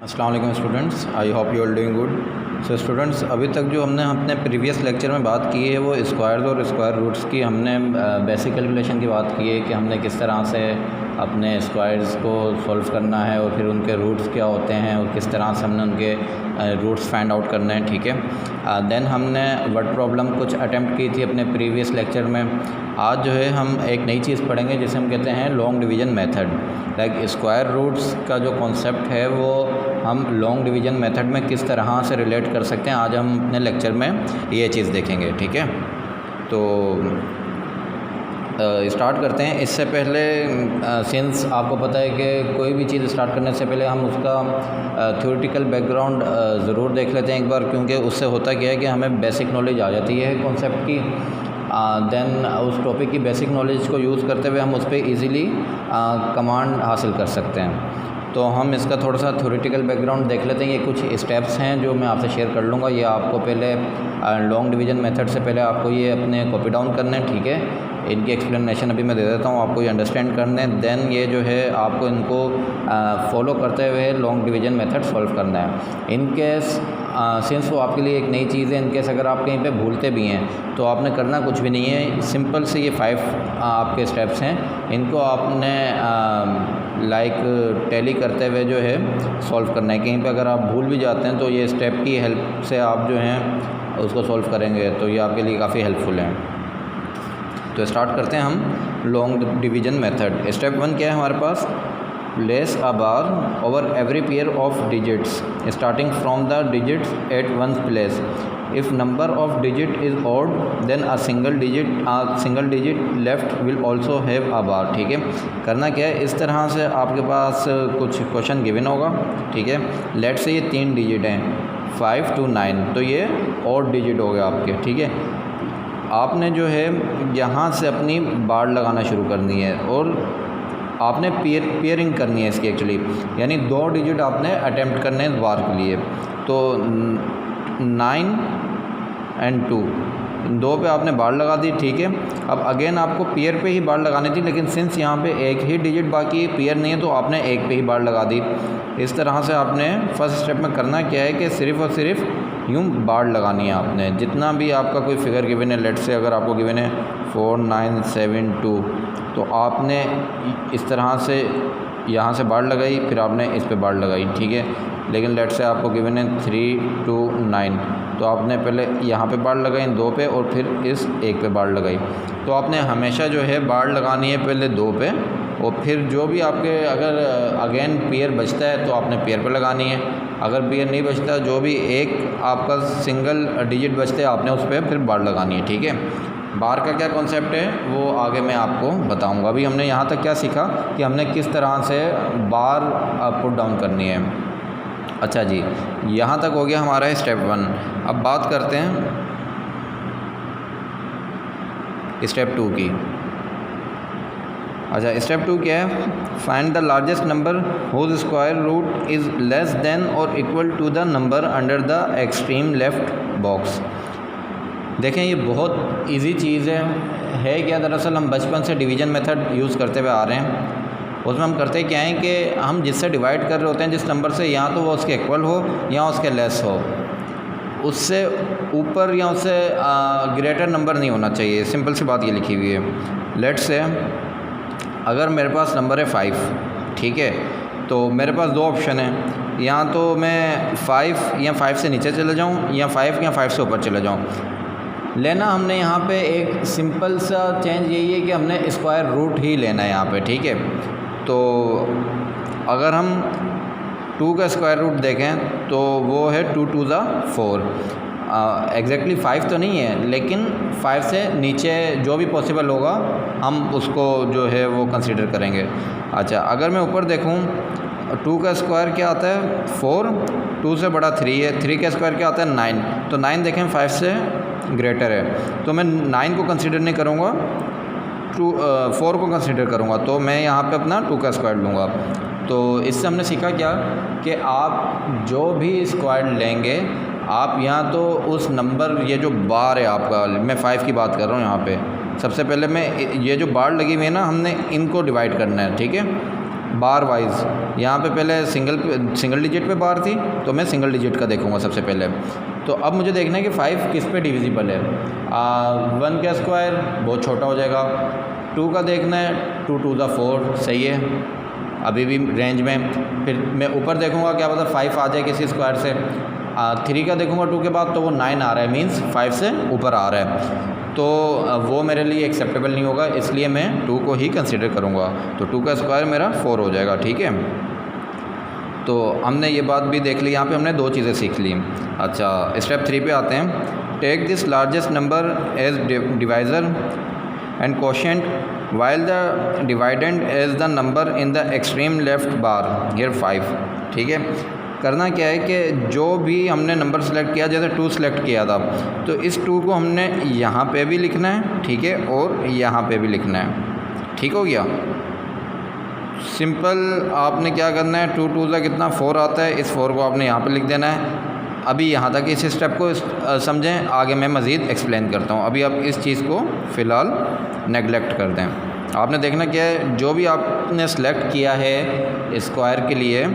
अस्सलाम वालेकुम students, I hope you are doing good. So students, अभी तक जो हमने अपने प्रीवियस लेक्चर में बात की है वो स्क्वायर्स और स्क्वायर रूट्स की हमने बेसिक कैलकुलेशन की बात की है कि हमने किस तरह से अपने स्क्वायर्स को सॉल्व करना है और फिर उनके रूट्स क्या होते हैं और किस तरह से हमने उनके रूट्स फाइंड आउट करने हैं। ठीक है, देन हमने वर्ड प्रॉब्लम कुछ अटैम्प्ट की थी अपने प्रीवियस लेक्चर में। आज जो है हम एक नई चीज़ पढ़ेंगे जिसे हम कहते हैं long division method. Like square roots का जो कॉन्सेप्ट है वो हम लॉन्ग डिवीज़न मेथड में किस तरह से रिलेट कर सकते हैं, आज हम अपने लेक्चर में ये चीज़ देखेंगे। ठीक है, तो स्टार्ट करते हैं। इससे पहले सिंस आपको पता है कि कोई भी चीज़ स्टार्ट करने से पहले हम उसका थ्योरेटिकल बैकग्राउंड ज़रूर देख लेते हैं एक बार, क्योंकि उससे होता क्या है कि हमें बेसिक नॉलेज आ जाती है कॉन्सेप्ट की। देन उस टॉपिक की बेसिक नॉलेज को यूज़ करते हुए हम उस पर ईज़िली कमांड हासिल कर सकते हैं। तो हम इसका थोड़ा सा थ्योरेटिकल बैकग्राउंड देख लेते हैं। ये कुछ स्टेप्स हैं जो मैं आपसे शेयर कर लूँगा। ये आपको पहले लॉन्ग डिवीज़न मेथड से पहले आपको ये अपने कॉपी डाउन करने हैं। ठीक है, इनकी एक्सप्लेनेशन अभी मैं दे देता हूँ, आपको ये अंडरस्टैंड करने। देन ये जो है आपको इनको फॉलो करते हुए लॉन्ग डिवीज़न मेथड सॉल्व करना है। इन केस सिंस वो आपके लिए एक नई चीज़ है, इन केस अगर आप कहीं पे भूलते भी हैं तो आपने करना कुछ भी नहीं है। सिंपल से ये 5 आपके स्टेप्स हैं, इनको आपने लाइक टैली करते हुए जो है सॉल्व करना है। कहीं पे अगर आप भूल भी जाते हैं तो ये स्टेप की हेल्प से आप जो हैं उसको सॉल्व करेंगे, तो ये आपके लिए काफ़ी हेल्पफुल है। तो स्टार्ट करते हैं हम लॉन्ग डिवीज़न मेथड। स्टेप 1 क्या है हमारे पास? Place a bar over every pair of digits starting from the digits at one place. If number of digit is odd then a single digit left will also have a bar. ठीक है, करना क्या है, इस तरह से आपके पास कुछ क्वेश्चन गिवन होगा। ठीक है, लेट से ये 3 डिजिट हैं 5 to 9, तो ये ऑड डिजिट हो गया आपके। ठीक है, आपने जो है यहाँ से अपनी बार लगाना शुरू करनी है और आपने पेयरिंग करनी है इसकी एक्चुअली, यानी 2 डिजिट आपने अटेम्प्ट करने हैं बार के लिए। तो 9 और 2, 2 पे आपने बार लगा दी। ठीक है, अब अगेन आपको पेयर पे ही बार लगानी थी, लेकिन सिंस यहाँ पे एक ही डिजिट बाकी है, पेयर नहीं है, तो आपने एक पे ही बार लगा दी। इस तरह से आपने फर्स्ट स्टेप में करना क्या है कि सिर्फ़ और सिर्फ यूँ बार लगानी है आपने। जितना भी आपका कोई फिगर गिवन है, लेट से अगर आपको गिवन है 4 9 7 2, तो आपने इस तरह से यहाँ से बार लगाई, फिर आपने इस पे बार लगाई। ठीक है, लेकिन लेट से आपको गिवन है 3 2 9, तो आपने पहले यहाँ पे बार लगाई 2 पे और फिर इस एक पे बार लगाई। तो आपने हमेशा जो है बार लगानी है पहले 2 पे, और फिर जो भी आपके अगर अगेन पेयर बचता है तो आपने पेयर पे लगानी है। अगर पेयर नहीं बचता, जो भी एक आपका सिंगल डिजिट बचते हैं, आपने उस पर फिर बार लगानी है। ठीक है, बार का क्या कॉन्सेप्ट है वो आगे मैं आपको बताऊंगा। अभी हमने यहाँ तक क्या सीखा कि हमने किस तरह से बार पुट डाउन करनी है। अच्छा जी, यहाँ तक हो गया हमारा स्टेप 1। अब बात करते हैं स्टेप 2 की। अच्छा, स्टेप 2 क्या है? Find the largest number whose square root is less than और equal to the number under the extreme left box. देखें, ये बहुत इजी चीज़ है क्या, दरअसल हम बचपन से डिवीज़न मेथड यूज़ करते हुए आ रहे हैं। उसमें हम करते क्या हैं कि हम जिससे डिवाइड कर रहे होते हैं जिस नंबर से, या तो वो उसके इक्वल हो या उसके लेस हो, उससे ऊपर या उससे ग्रेटर नंबर नहीं होना चाहिए। सिंपल सी बात ये लिखी हुई है। लेट से अगर मेरे पास नंबर है 5, ठीक है, तो मेरे पास 2 ऑप्शन हैं, या तो मैं 5 या 5 से नीचे चले जाऊँ, या 5 से ऊपर चले जाऊँ। लेना हमने यहाँ पे एक सिंपल सा चेंज यही है कि हमने स्क्वायर रूट ही लेना है यहाँ पे। ठीक है, तो अगर हम 2 का स्क्वायर रूट देखें तो वो है 2 2 ज़ा 4। एग्जैक्टली 5 तो नहीं है, लेकिन 5 से नीचे जो भी पॉसिबल होगा हम उसको जो है वो कंसीडर करेंगे। अच्छा, अगर मैं ऊपर देखूँ 2 का स्क्वायर क्या आता है 4, 2 से बड़ा 3 है, 3 का स्क्वायर क्या आता है 9, तो 9 देखें 5 से ग्रेटर है, तो मैं 9 को कंसीडर नहीं करूँगा, 4 को कंसीडर करूँगा। तो मैं यहाँ पे अपना 2 का स्क्वायर लूँगा। तो इससे हमने सीखा क्या कि आप जो भी स्क्वायर लेंगे, आप यहाँ तो उस नंबर, ये जो बार है आपका, मैं 5 की बात कर रहा हूँ यहाँ पे, सबसे पहले मैं ये जो बार लगी हुई है ना, हमने इनको डिवाइड करना है। ठीक है, बार वाइज। यहाँ पे पहले सिंगल डिजिट पे बार थी, तो मैं सिंगल डिजिट का देखूँगा सबसे पहले। तो अब मुझे देखना है कि 5 किस पे डिविजिबल है। 1 का स्क्वायर बहुत छोटा हो जाएगा। 2 का देखना है, 2 2 ज़ा 4 सही है, अभी भी रेंज में। फिर मैं ऊपर देखूँगा, क्या पता 5 आ जाए किसी स्क्वायर से। 3 का देखूँगा 2 के बाद, तो वो 9 आ रहा है, मीन्स 5 से ऊपर आ रहा है, तो वो मेरे लिए एक्सेप्टेबल नहीं होगा, इसलिए मैं 2 को ही कंसिडर करूँगा। तो 2 का स्क्वायर मेरा 4 हो जाएगा, ठीक है। तो हमने ये बात भी देख ली, यहाँ पे हमने 2 चीज़ें सीख ली। अच्छा, स्टेप 3 पे आते हैं। Take this largest number as divisor and quotient while the dividend as the number in the extreme left bar here 5, ठीक है। करना क्या है कि जो भी हमने नंबर सेलेक्ट किया, जैसे 2 सेलेक्ट किया था, तो इस 2 को हमने यहाँ पे भी लिखना है, ठीक है, और यहाँ पे भी लिखना है, ठीक हो गया। सिंपल आपने क्या करना है, 2 2 ज़ा कितना 4 आता है, इस 4 को आपने यहाँ पे लिख देना है। अभी यहाँ तक इस स्टेप को समझें, आगे मैं मज़ीद एक्सप्लेन करता हूँ। अभी आप इस चीज़ को फ़िलहाल नेगलेक्ट कर दें। आपने देखना क्या है, जो भी आपने सेलेक्ट किया है स्क्वायर के लिए,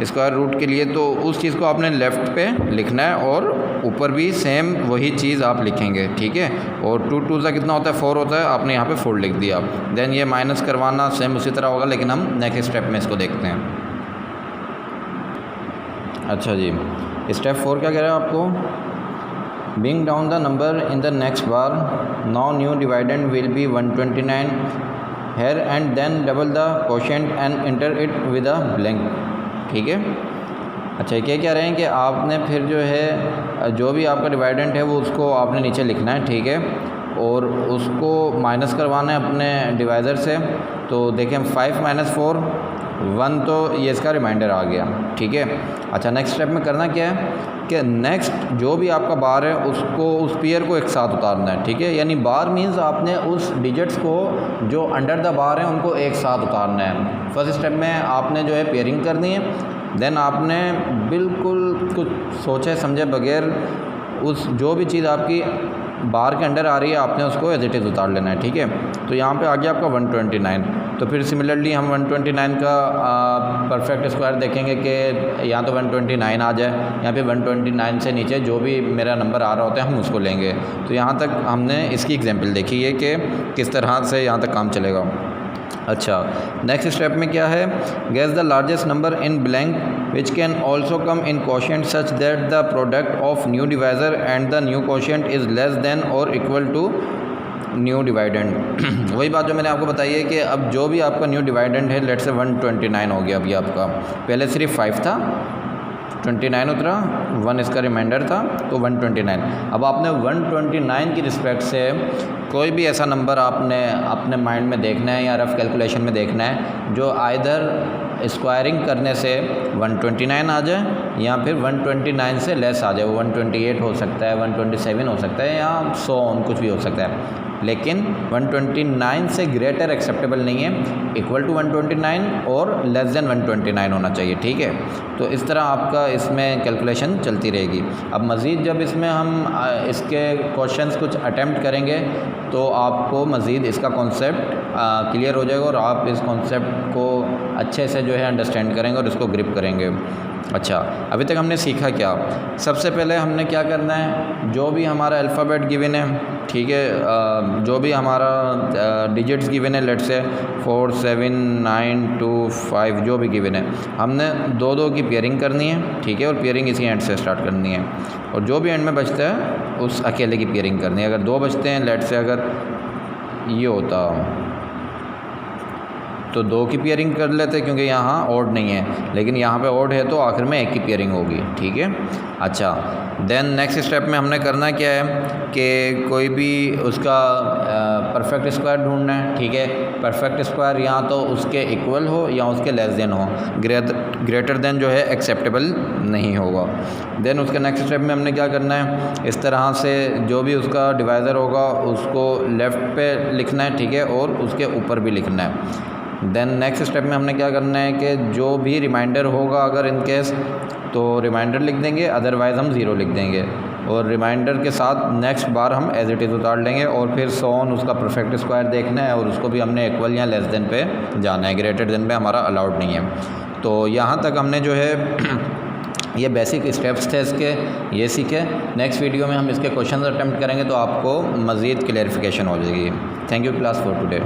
स्क्वायर रूट के लिए, तो उस चीज़ को आपने लेफ़्ट पे लिखना है और ऊपर भी सेम वही चीज़ आप लिखेंगे, ठीक है। और 2 2 ज़ा कितना होता है 4 होता है, आपने यहाँ पे 4 लिख दिया। देन ये माइनस करवाना सेम उसी तरह होगा, लेकिन हम नेक्स्ट स्टेप में इसको देखते हैं। अच्छा जी, स्टेप 4 क्या कह रहा है आपको। Bring down the number in the next bar. Now new dividend will be 129 here and then double the quotient and enter it with a blank, ठीक है। अच्छा, क्या कह रहे हैं कि आपने फिर जो है जो भी आपका डिवाइडेंट है वो उसको आपने नीचे लिखना है, ठीक है, और उसको माइनस करवाना है अपने डिवाइज़र से। तो देखें 5 - 4 1, तो ये इसका रिमाइंडर आ गया, ठीक है। अच्छा, नेक्स्ट स्टेप में करना क्या है कि नेक्स्ट जो भी आपका बार है उसको, उस पेयर को एक साथ उतारना है, ठीक है। यानी बार मीन्स आपने उस डिजिट्स को जो अंडर द बार है उनको एक साथ उतारना है। फर्स्ट स्टेप में आपने जो है पेयरिंग करनी है। देन आपने बिल्कुल कुछ सोचे समझे बगैर उस जो भी चीज़ आपकी बार के अंडर आ रही है आपने उसको एज इट इज़ उतार लेना है, ठीक है। तो यहाँ पे आ गया आपका 129। तो फिर सिमिलरली हम 129 का परफेक्ट स्क्वायर देखेंगे कि यहाँ तो 129 आ जाए, यहाँ पे 129 से नीचे जो भी मेरा नंबर आ रहा होता है हम उसको लेंगे। तो यहाँ तक हमने इसकी एग्जांपल देखी है कि किस तरह से यहाँ तक काम चलेगा। अच्छा, नेक्स्ट स्टेप में क्या है, guess the largest number in blank which can also come in quotient such that the product of new divisor and the new quotient is less than और इक्वल टू न्यू डिवाइडेंड। वही बात जो मैंने आपको बताई है कि अब जो भी आपका न्यू डिवाइडेंड है, लेट से 129 हो गया अभी आपका, पहले सिर्फ 5 था, 29 उतरा, 1 इसका रिमाइंडर था, तो 129। अब आपने 129 की रिस्पेक्ट से कोई भी ऐसा नंबर आपने अपने माइंड में देखना है या रफ कैलकुलेशन में देखना है जो आइदर स्क्वायरिंग करने से 129 आ जाए या फिर 129 से लेस आ जाए। वो 128 हो सकता है, 127 हो सकता है, या 100 कुछ भी हो सकता है, लेकिन 129 से ग्रेटर एक्सेप्टेबल नहीं है, इक्वल टू 129 और लेस देन 129 होना चाहिए, ठीक है। तो इस तरह आपका इसमें कैलकुलेशन चलती रहेगी। अब मज़ीद जब इसमें हम इसके क्वेश्चंस कुछ अटेम्प्ट करेंगे तो आपको मज़ीद इसका कॉन्सेप्ट क्लियर हो जाएगा और आप इस कॉन्सेप्ट को अच्छे से जो है अंडरस्टैंड करेंगे और इसको ग्रिप करेंगे। अच्छा, अभी तक हमने सीखा क्या। सबसे पहले हमने क्या करना है, जो भी हमारा अल्फ़ाबेट गिवन है, ठीक है, जो भी हमारा डिजिट्स गिवन है, लेट से 4 7 9 2 5 जो भी गिवन है, हमने 2 2 की पेयरिंग करनी है, ठीक है, और पेयरिंग इसी एंड से स्टार्ट करनी है। और जो भी एंड में बचता है उस अकेले की पेयरिंग करनी है। अगर 2 बचते हैं, लेट से अगर ये होता तो 2 की पेयरिंग कर लेते क्योंकि यहाँ ऑड नहीं है, लेकिन यहाँ पे ऑड है तो आखिर में 1 की पेयरिंग होगी, ठीक है। अच्छा, देन नेक्स्ट स्टेप में हमने करना क्या है कि कोई भी उसका परफेक्ट स्क्वायर ढूंढना है, ठीक है। परफेक्ट स्क्वायर या तो उसके इक्वल हो या उसके लेस देन हो, ग्रेटर देन जो है एक्सेप्टेबल नहीं होगा। देन उसके नेक्स्ट स्टेप में हमने क्या करना है, इस तरह से जो भी उसका डिवाइज़र होगा उसको लेफ़्ट पे लिखना है, ठीक है, और उसके ऊपर भी लिखना है। देन नेक्स्ट स्टेप में हमने क्या करना है कि जो भी रिमाइंडर होगा अगर इन केस, तो रिमाइंडर लिख देंगे, अदरवाइज़ हम 0 लिख देंगे। और रिमाइंडर के साथ नेक्स्ट बार हम एज इट इज़ उतार लेंगे और फिर सोन उसका परफेक्ट स्क्वायर देखना है और उसको भी हमने इक्वल या लेस देन पे जाना है, ग्रेटर देन पे हमारा अलाउड नहीं है। तो यहाँ तक हमने जो है ये बेसिक स्टेप्स थे इसके, ये सीखे। नेक्स्ट वीडियो में हम इसके क्वेश्चन अटेम्प्ट करेंगे तो आपको मज़ीद क्लेरिफिकेशन हो जाएगी। Thank you class for today.